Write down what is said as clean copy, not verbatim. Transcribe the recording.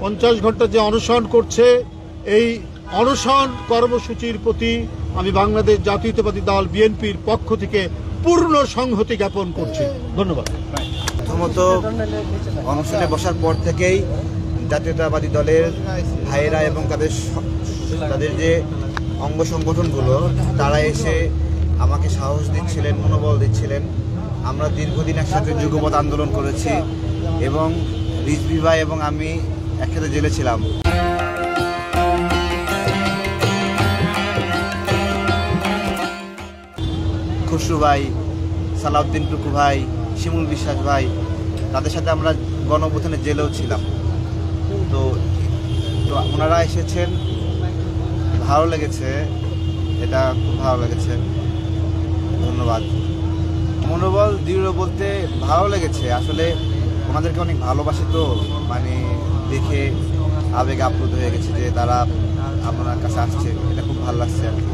50 ঘন্টা যে অনশন করছে, এই অনশন কর্মসূচির প্রতি আমি বাংলাদেশ জাতীয়তাবাদী দল বিএনপির পক্ষ থেকে পূর্ণ সংহতি জ্ঞাপন করছি। ধন্যবাদ। প্রথমত অনশনে বসার পর থেকেই জাতীয়তাবাদী দলের ভাইয়েরা এবং তাদের যে অঙ্গ সংগঠনগুলো তারা এসে আমাকে সাহস দিচ্ছিলেন, মনোবল দিচ্ছিলেন। আমরা দীর্ঘদিন একসাথে যুগপৎ আন্দোলন করেছি এবং রিজভী ভাই এবং আমি একসাথে জেলে ছিলাম। খুশরু ভাই, সালাউদ্দিন টুকু ভাই, শিমুল বিশ্বাস ভাই, তাদের সাথে আমরা গণঅভ্যুত্থানে জেলেও ছিলাম। তো ওনারা এসেছেন, ভালো লেগেছে, এটা খুব ভালো লেগেছে, ধন্যবাদ। মনোবল দৃঢ় বলতে ভালো লেগেছে, আসলে ওনাদেরকে অনেক ভালোবাসি, তো মানে দেখে আবেগে আপ্লুত হয়ে গেছে যে তারা আপনার কাছে আসছে, এটা খুব ভালো লাগছে আর কি।